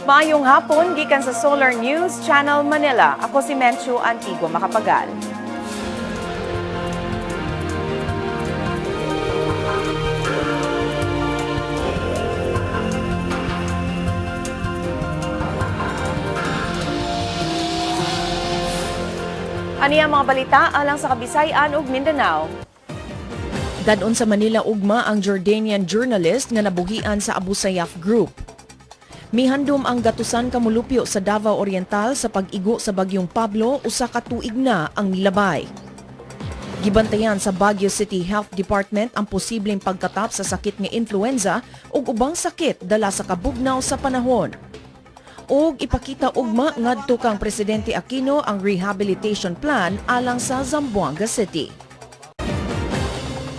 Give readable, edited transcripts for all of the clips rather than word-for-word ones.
Mayong hapon, gikan sa Solar News Channel Manila. Ako si Menchu Antigua Makapagal. Ani ang mga balita alang sa Kabisayan ug Mindanao. Danon sa Manila ugma ang Jordanian journalist nga nabuhian sa Abu Sayyaf Group. Mihandom ang gatusan kamulupyo sa Davao Oriental sa pag-igo sa Bagyong Pablo usa ka tuig na ang nilabay. Gibantayan sa Baguio City Health Department ang posibleng pagkatap sa sakit nga influenza ug ubang sakit dala sa kabugnaw sa panahon. Og ipakita ugma ngadto kang Presidente Aquino ang rehabilitation plan alang sa Zamboanga City.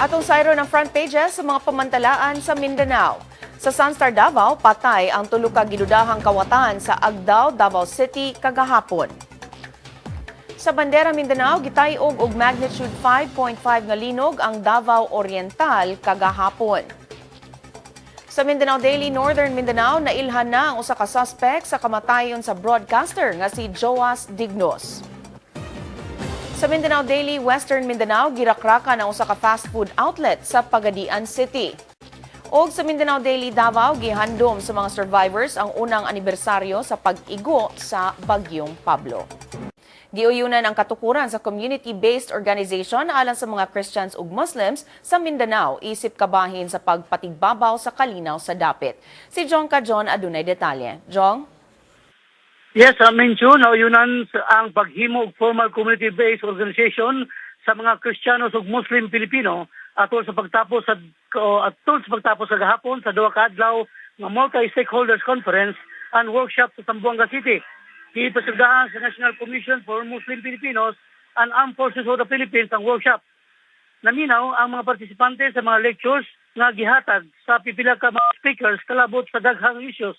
Atong sayro ng front pages sa mga pamantalaan sa Mindanao. Sa Sunstar Davao, patay ang tulo ka gidudahang kawatan sa Agdao, Davao City kagahapon. Sa Bandera Mindanao, gitayog og magnitude 5.5 nga linog ang Davao Oriental kagahapon. Sa Mindanao Daily Northern Mindanao, nailhan na ang usa ka suspect sa kamatayon sa broadcaster nga si Joas Dignos. Sa Mindanao Daily Western Mindanao, girakrakan ang usa ka fast food outlet sa Pagadian City. Og sa Mindanao Daily Davao, gihandom sa mga survivors ang unang anibersaryo sa pag-igo sa Bagyong Pablo. Gi-uyonaan ang katukuran sa community-based organization alang sa mga Christians ug Muslims sa Mindanao, isip kabahin sa pagpatigbabaw sa Kalinaw sa dapit. Si John adunay detalye. Jong? Yes, Menchu, nauyunan ang paghimo og formal community-based organization sa mga Kristiyanos ug Muslim Pilipino atol sa pagtapos sa gahapon sa duha ka adlaw nga multi-stakeholders conference and workshop sa Zamboanga City. Ipasugdahan sa National Commission for Muslim Filipinos and Armed Forces of the Philippines ang workshop. Naminaw ang mga partisipante sa mga lectures nga gihatag sa pipila ka mga speakers kalabot sa daghang issues.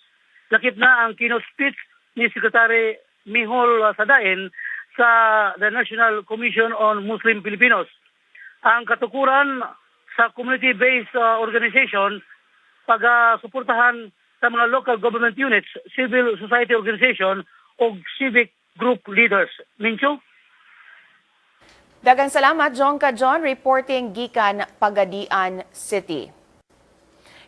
Lakip na ang keynote speech ni Secretary Mihol Sadain sa the National Commission on Muslim Filipinos. Ang katukuran sa community-based organization, pag-suportahan sa mga local government units, civil society organization, o civic group leaders. Mincho? Daghang salamat, John, reporting gikan Pagadian City.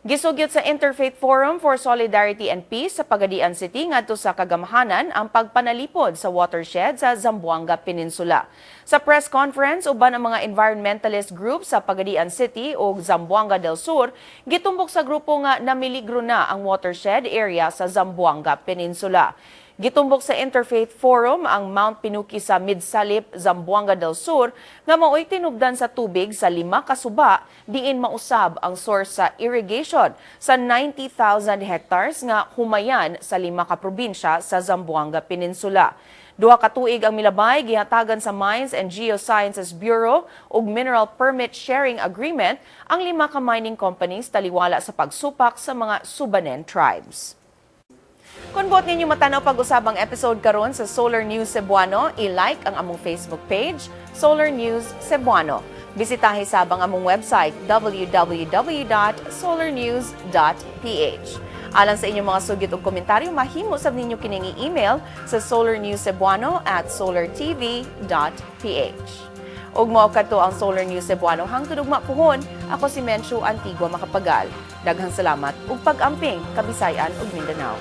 Gisugyot sa Interfaith Forum for Solidarity and Peace sa Pagadian City ngadto sa kagamhanan ang pagpanalipod sa Watershed sa Zamboanga Peninsula. Sa press conference, uban ang mga environmentalist group sa Pagadian City o Zamboanga del Sur, gitumbok sa grupo nga namiligro na ang watershed area sa Zamboanga Peninsula. Gitumbok sa Interfaith Forum ang Mount Pinuki sa Midsalip, Zamboanga del Sur nga mao'y tinubdan sa tubig sa 5 ka suba diin mausab ang source sa irrigation sa 90,000 hectares nga humayan sa 5 ka probinsya sa Zamboanga Peninsula. 2 ka tuig ang milabay gihatagan sa Mines and Geosciences Bureau ug Mineral Permit Sharing Agreement ang 5 ka mining companies taliwala sa pagsupak sa mga Subanen tribes. Kung buot ninyo matanaw pag-usabang episode karon sa Solar News Cebuano, i-like ang among Facebook page, Solar News Cebuano. Bisitahi sabang among website, www.solarnews.ph. Alang sa inyong mga sugit o komentaryo, mahimo sab ninyo kining email sa solarnewscebuano@solartv.ph. Ug mao kadto ang Solar News Cebuano hangtod ugma puhon. Ako si Menchu Antigua Makapagal. Daghang salamat ug pag-amping Kabisayan ug Mindanao.